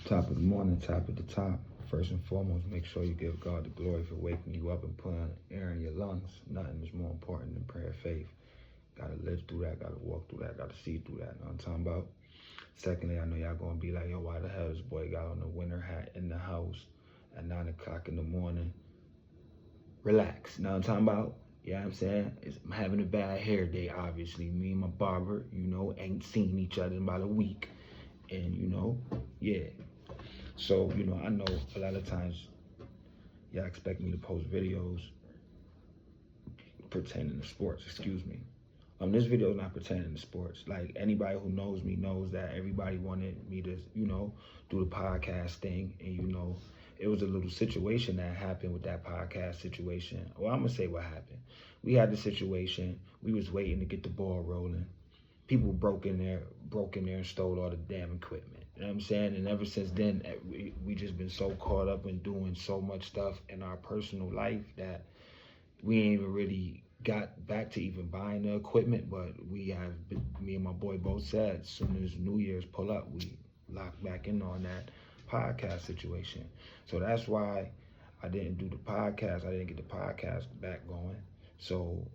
Top of the morning, top at the top. First and foremost, make sure you give God the glory for waking you up and putting air in your lungs. Nothing is more important than prayer of faith. Gotta live through that, gotta walk through that, gotta see through that. Know what I'm talking about? Secondly, I know y'all gonna be like, yo, why the hell this boy got on a winter hat in the house at 9 o'clock in the morning? Relax. Know what I'm talking about? You know what I'm saying? I'm having a bad hair day, obviously. Me and my barber, ain't seen each other in about a week. And, yeah. So, I know a lot of times y'all expect me to post videos pertaining to sports, excuse me. This video is not pertaining to sports. Like, anybody who knows me knows that everybody wanted me to, do the podcast thing. And, it was a little situation that happened with that podcast situation. Well, I'm going to say what happened. We had the situation. We was waiting to get the ball rolling. People broke in there and stole all the damn equipment. You know what I'm saying? And ever since then, we just been so caught up in doing so much stuff in our personal life that we ain't even really got back to even buying the equipment. But me and my boy both said, as soon as New Year's pull up, we lock back in on that podcast situation. So that's why I didn't do the podcast. I didn't get the podcast back going. So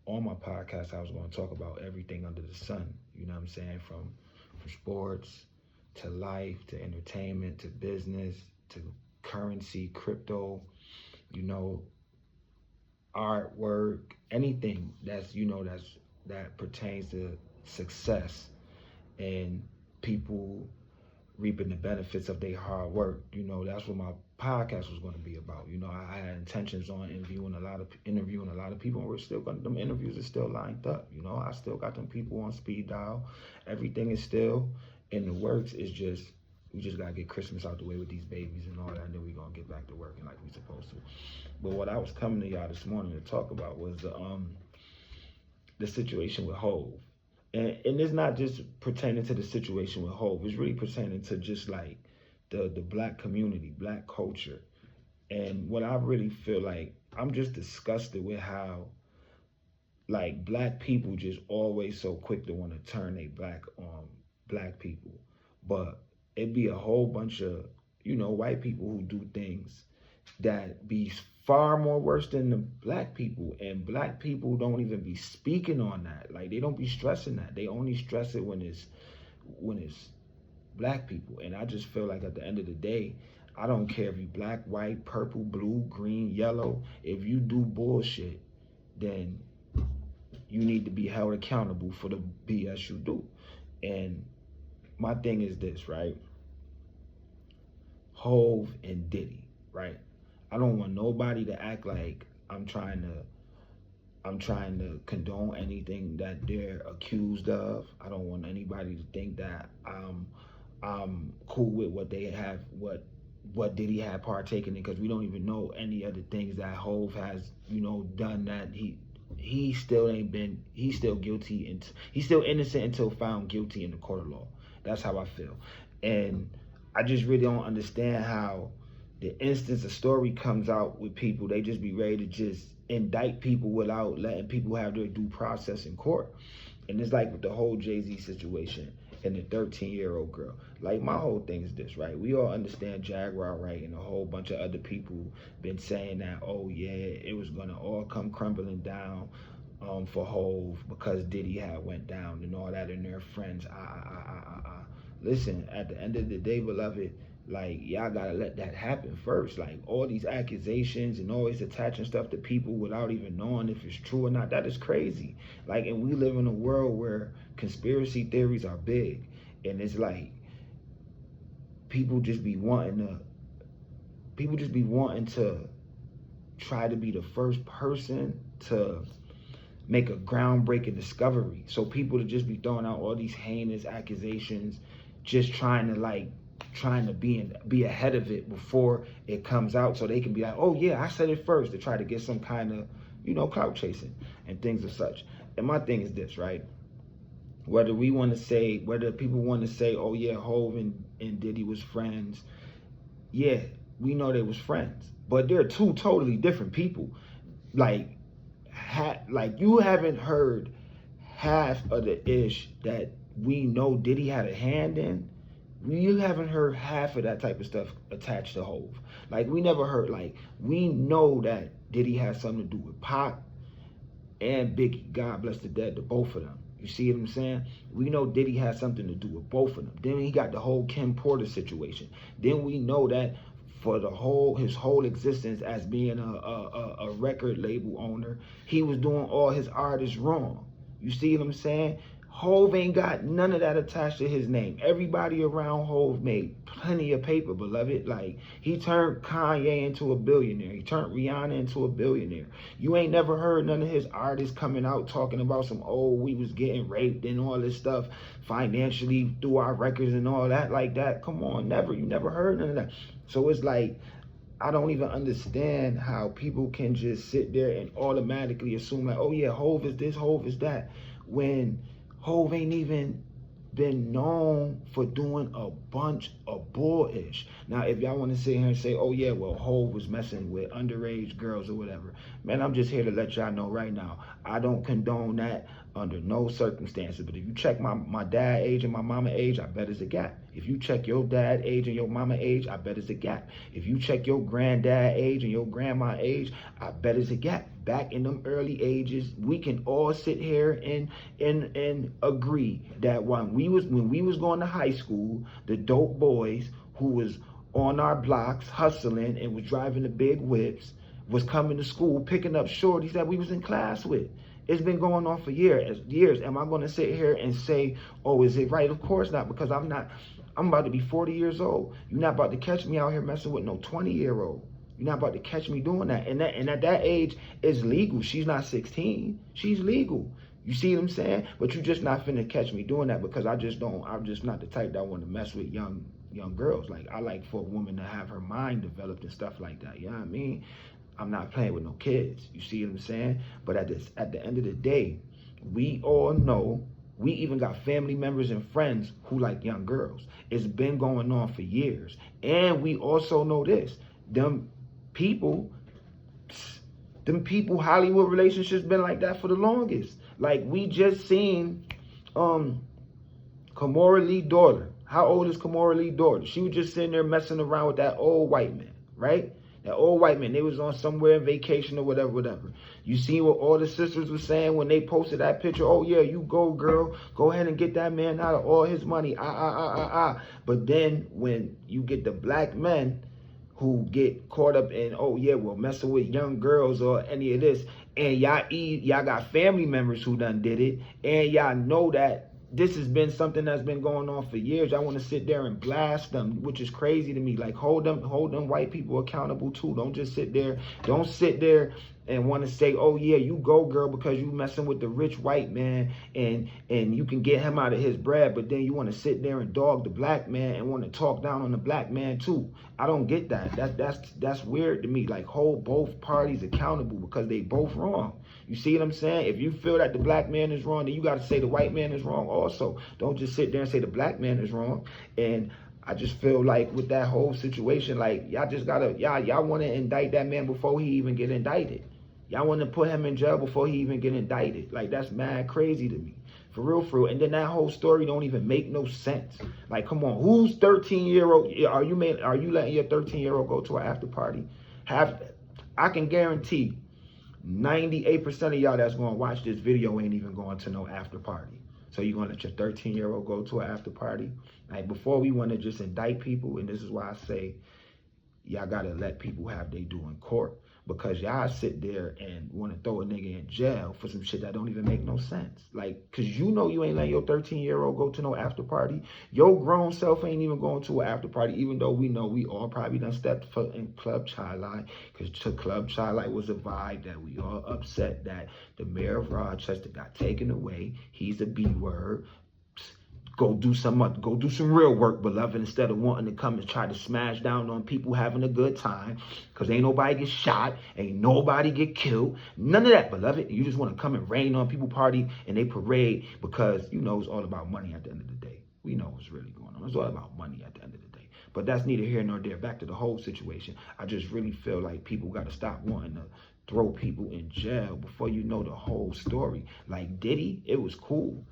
on my podcast, I was going to talk about everything under the sun. You know what I'm saying? From sports to life, to entertainment, to business, to currency, crypto, artwork, anything that pertains to success and people reaping the benefits of their hard work. That's what my podcast was going to be about. I had intentions on interviewing a lot of people, and we're still them interviews are still lined up. I still got them people on speed dial. Everything is still in the works. It's just, we just got to get Christmas out the way with these babies and all that, and then we're going to get back to working like we're supposed to. But what I was coming to y'all this morning to talk about was the situation with Hov. And it's not just pertaining to the situation with Hov. It's really pertaining to just like the black community, black culture. And what I really feel like, I'm just disgusted with how like black people just always so quick to want to turn their back on black people. But it be a whole bunch of, white people who do things that be far more worse than the black people, and black people don't even be speaking on that. Like, they don't be stressing that. They only stress it when it's black people. And I just feel like at the end of the day, I don't care if you black, white, purple, blue, green, yellow. If you do bullshit, then you need to be held accountable for the BS you do. And my thing is this, right? Hov and Diddy, right? I don't want nobody to act like I'm trying to condone anything that they're accused of. I don't want anybody to think that I'm cool with what they have, what Diddy had partaken in, because we don't even know any other things that Hov has, done that he's still guilty, and he's still innocent until found guilty in the court of law. That's how I feel. And I just really don't understand how the instance a story comes out with people, they just be ready to just indict people without letting people have their due process in court. And it's like with the whole Jay-Z situation and the 13-year-old girl. Like, my whole thing is this, right? We all understand Jaguar, right? And a whole bunch of other people been saying that, oh yeah, it was gonna all come crumbling down for Hov because Diddy had went down and all that, and their friends. Listen, at the end of the day, beloved, like, y'all gotta let that happen first. Like, all these accusations and always attaching stuff to people without even knowing if it's true or not, that is crazy. Like, and we live in a world where conspiracy theories are big, and it's like people just be wanting to try to be the first person to make a groundbreaking discovery. So people to just be throwing out all these heinous accusations, just trying to be ahead of it before it comes out, so they can be like, oh yeah, I said it first, to try to get some kind of, clout chasing and things of such. And my thing is this, right? Whether people want to say, oh yeah, Hov and Diddy was friends, yeah, we know they was friends, but they're two totally different people. Like you haven't heard half of the ish that we know Diddy had a hand in. We haven't heard half of that type of stuff attached to Hove. Like, we never heard, like, we know that Diddy has something to do with Pac and Biggie. God bless the dead to both of them. You see what I'm saying? We know Diddy has something to do with both of them. Then he got the whole Kim Porter situation. Then we know that for his whole existence as being a record label owner, he was doing all his artists wrong. You see what I'm saying? Hove ain't got none of that attached to his name. Everybody around Hove made plenty of paper, beloved. Like, he turned Kanye into a billionaire. He turned Rihanna into a billionaire. You ain't never heard none of his artists coming out talking about some, oh, we was getting raped and all this stuff financially through our records and all that like that. Come on, never. You never heard none of that. So it's like, I don't even understand how people can just sit there and automatically assume like, oh yeah, Hove is this, Hove is that, when Hove ain't even been known for doing a bunch of bullish. Now, if y'all want to sit here and say, oh yeah, well, Hove was messing with underage girls or whatever, man, I'm just here to let y'all know right now, I don't condone that under no circumstances. But if you check my dad age and my mama age, I bet it's a gap. If you check your dad age and your mama age, I bet it's a gap. If you check your granddad age and your grandma age, I bet it's a gap. Back in them early ages, we can all sit here and agree that when we was going to high school, the dope boys who was on our blocks hustling and was driving the big whips was coming to school picking up shorties that we was in class with. It's been going on for years. Am I going to sit here and say, oh, is it right? Of course not, because I'm about to be 40 years old. You're not about to catch me out here messing with no 20-year-old. You're not about to catch me doing that. And at that age, it's legal. She's not 16. She's legal. You see what I'm saying? But you're just not finna catch me doing that, because I'm just not the type that want to mess with young girls. Like, I like for a woman to have her mind developed and stuff like that. You know what I mean? I'm not playing with no kids. You see what I'm saying? But at the end of the day, we all know, we even got family members and friends who like young girls. It's been going on for years. And we also know this. Them people, Hollywood relationships been like that for the longest. Like, we just seen Kimora Lee's daughter. How old is Kimora Lee's daughter? She was just sitting there messing around with that old white man, right? That old white man, they was on somewhere on vacation or whatever. You see what all the sisters were saying when they posted that picture? Oh yeah, you go, girl. Go ahead and get that man out of all his money. But then when you get the black men who get caught up in, oh yeah, well, messing with young girls or any of this, and y'all got family members who done did it, and y'all know that this has been something that's been going on for years. I want to sit there and blast them, which is crazy to me. Like, hold them white people accountable too. Don't just sit there. Don't sit there and want to say, oh yeah, you go, girl, because you messing with the rich white man and you can get him out of his bread. But then you want to sit there and dog the black man and want to talk down on the black man too. I don't get that. That's weird to me. Like, hold both parties accountable, because they both wrong. You see what I'm saying? If you feel that the black man is wrong, then you got to say the white man is wrong also. Don't just sit there and say the black man is wrong. And I just feel like with that whole situation, like, y'all just gotta, y'all want to indict that man before he even get indicted. Y'all want to put him in jail before he even get indicted. Like, that's mad crazy to me. For real. And then that whole story don't even make no sense. Like, come on, who's 13-year-old? Are you letting your 13-year-old go to an after party? I can guarantee 98% of y'all that's going to watch this video ain't even going to no after party. So you're going to let your 13-year-old go to an after party? Like, before we want to just indict people, and this is why I say y'all got to let people have their due in court, because y'all sit there and want to throw a nigga in jail for some shit that don't even make no sense. Like, because you know you ain't letting your 13-year-old go to no after party. Your grown self ain't even going to an after party, even though we know we all probably done stepped foot in Club Chai Lai, because Club Chai Lai was a vibe that we all upset that the mayor of Rochester got taken away. He's a B word. Go do some real work, beloved, instead of wanting to come and try to smash down on people having a good time, because ain't nobody get shot, ain't nobody get killed, none of that, beloved. You just want to come and rain on people party and they parade, because you know it's all about money at the end of the day. We know what's really going on. It's all about money at the end of the day. But that's neither here nor there. Back to the whole situation. I just really feel like people got to stop wanting to throw people in jail before you know the whole story. Like Diddy, it was cool.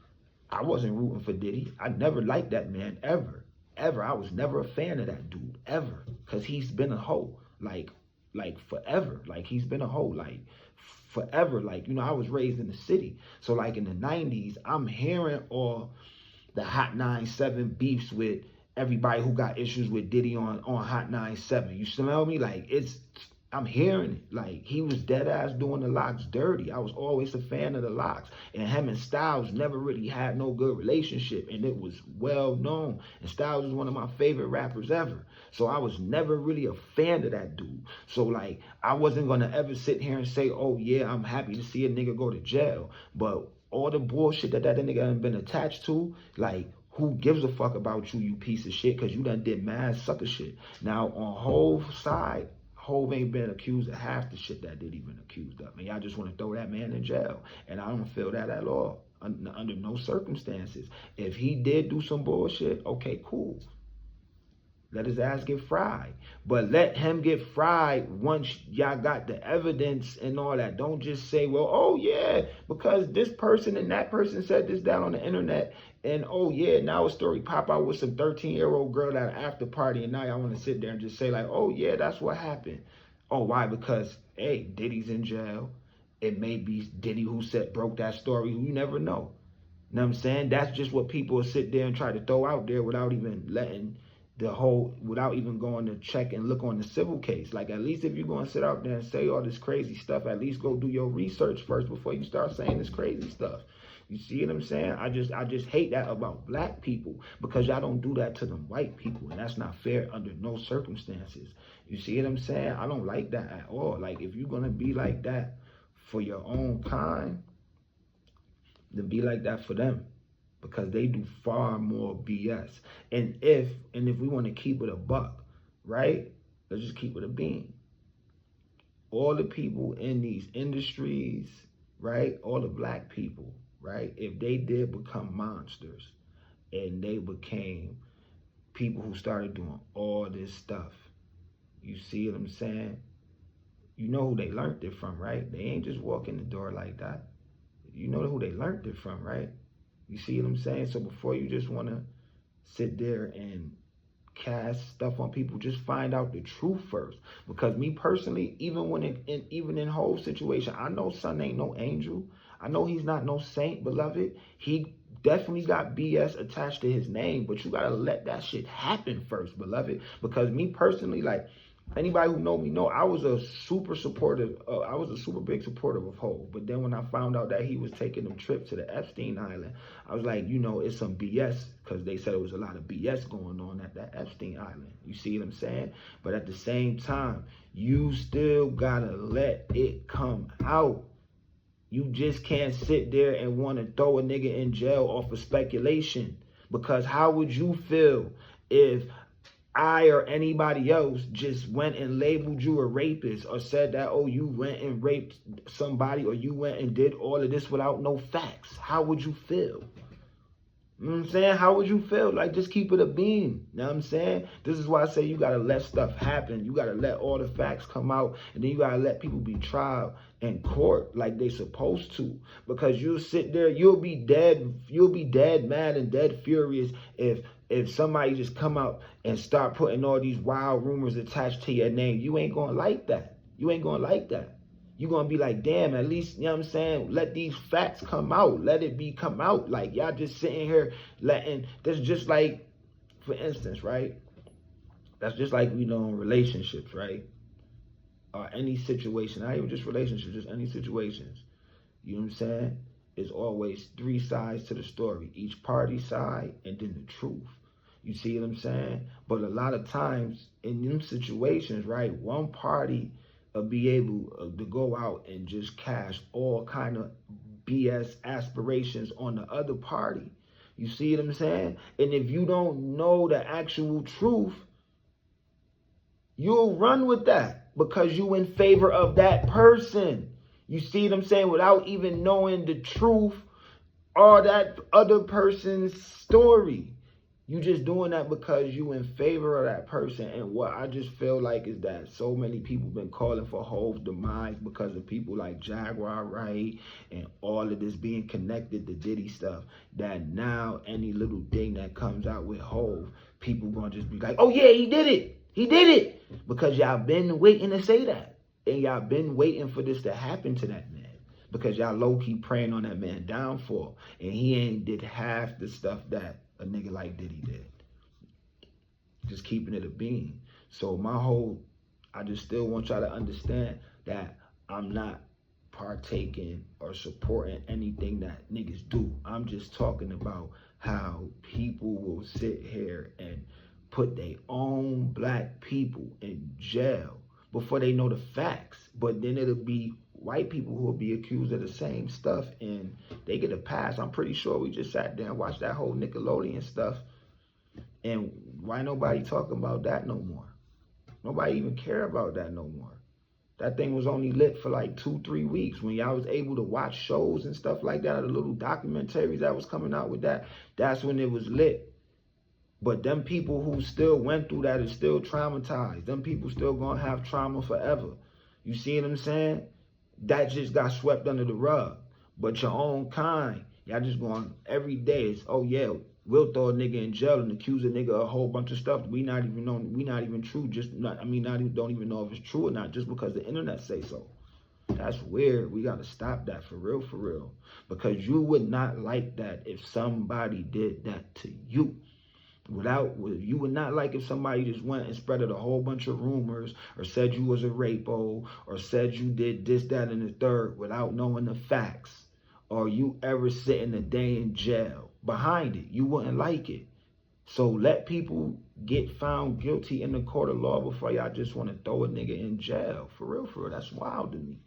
I wasn't rooting for Diddy. I never liked that man, ever. ever. I was never a fan of that dude, ever. Because he's been a hoe, like forever. Like, he's been a hoe, like, forever. Like, you know, I was raised in the city. So, like, in the 90s, I'm hearing all the Hot 97 beefs with everybody who got issues with Diddy on Hot 97. You smell me? Like, I'm hearing it. Like, he was dead ass doing the Locks dirty. I was always a fan of the Locks. And him and Styles never really had no good relationship. And it was well known. And Styles was one of my favorite rappers ever. So I was never really a fan of that dude. So, like, I wasn't going to ever sit here and say, oh, yeah, I'm happy to see a nigga go to jail. But all the bullshit that nigga done been attached to, like, who gives a fuck about you, you piece of shit? Because you done did mad sucker shit. Now, on Hove's side, Hove ain't been accused of half the shit that Diddy been accused of. And y'all just want to throw that man in jail. And I don't feel that at all. Under no circumstances. If he did do some bullshit, okay, cool. Let his ass get fried. But let him get fried once y'all got the evidence and all that. Don't just say, well, oh, yeah, because this person and that person said this down on the internet. And, oh, yeah, now a story pop out with some 13-year-old girl at an after party. And now y'all want to sit there and just say, like, oh, yeah, that's what happened. Oh, why? Because, hey, Diddy's in jail. It may be Diddy who broke that story. You never know. You know what I'm saying? That's just what people will sit there and try to throw out there without even letting without even going to check and look on the civil case. Like, at least if you're going to sit out there and say all this crazy stuff, at least go do your research first before you start saying this crazy stuff. You see what I'm saying? I just hate that about black people, because y'all don't do that to them white people, and that's not fair under no circumstances. You see what I'm saying? I don't like that at all. Like, if you're going to be like that for your own kind, then be like that for them. Because they do far more BS. And if we want to keep it a buck, right? Let's just keep it a bean. All the people in these industries, right? All the black people, right? If they did become monsters and they became people who started doing all this stuff, you see what I'm saying? You know who they learned it from, right? They ain't just walk in the door like that. You know who they learned it from, right? You see what I'm saying? So before you just want to sit there and cast stuff on people, just find out the truth first. Because me personally, even in whole situation, I know son ain't no angel. I know he's not no saint, beloved. He definitely got BS attached to his name, but you got to let that shit happen first, beloved. Because me personally, like, anybody who know me know I was a super supportive. I was a super big supporter of Hov. But then when I found out that he was taking them trips to the Epstein Island, I was like, you know, it's some BS, because they said it was a lot of BS going on at that Epstein Island. You see what I'm saying? But at the same time, you still gotta let it come out. You just can't sit there and want to throw a nigga in jail off of speculation. Because how would you feel if I or anybody else just went and labeled you a rapist, or said that, oh, you went and raped somebody, or you went and did all of this without no facts? How would you feel? You know what I'm saying? How would you feel? Like, just keep it a bean. You know what I'm saying? This is why I say you got to let stuff happen. You got to let all the facts come out, and then you got to let people be tried in court like they supposed to. Because you'll sit there, you'll be dead mad and dead furious if somebody just come out and start putting all these wild rumors attached to your name. You ain't going to like that. You ain't going to like that. You're going to be like, damn, at least, you know what I'm saying, let these facts come out. Let it come out. Like, y'all just sitting here that's just like, for instance, right? That's just like, you know, in relationships, right? Or any situation, not even just relationships, just any situations. You know what I'm saying? It's always three sides to the story. Each party side and then the truth. You see what I'm saying? But a lot of times in them situations, right, one party be able to go out and just cast all kind of BS aspirations on the other party. You see what I'm saying? And if you don't know the actual truth, you'll run with that because you in favor of that person. You see what I'm saying? Without even knowing the truth or that other person's story. You just doing that because you in favor of that person. And what I just feel like is that so many people been calling for Hov's demise because of people like Jaguar Wright and all of this being connected to Diddy stuff, that now any little thing that comes out with Hov, people gonna just be like, oh yeah, he did it. He did it. Because y'all been waiting to say that. And y'all been waiting for this to happen to that man. Because y'all low-key praying on that man downfall. And he ain't did half the stuff that a nigga like Diddy did. Just keeping it a bean. So I just still want y'all to understand that I'm not partaking or supporting anything that niggas do. I'm just talking about how people will sit here and put their own black people in jail before they know the facts. But then it'll be white people who will be accused of the same stuff and they get a pass. I'm pretty sure we just sat there and watched that whole Nickelodeon stuff. And why nobody talking about that no more? Nobody even care about that no more. That thing was only lit for like 2-3 weeks. When y'all was able to watch shows and stuff like that, or the little documentaries that was coming out with that, that's when it was lit. But them people who still went through that is still traumatized. Them people still gonna have trauma forever. You see what I'm saying? That just got swept under the rug. But your own kind, y'all just going every day. It's, oh yeah, we'll throw a nigga in jail and accuse a nigga of a whole bunch of stuff we not even true. Don't even know if it's true or not, just because the internet say so. That's weird. We gotta stop that for real. Because you would not like that if somebody did that to you. You would not like if somebody just went and spreaded a whole bunch of rumors or said you was a rapo or said you did this, that, and the third without knowing the facts. Or you ever sitting a day in jail behind it. You wouldn't like it. So let people get found guilty in the court of law before y'all just want to throw a nigga in jail. For real. That's wild to me.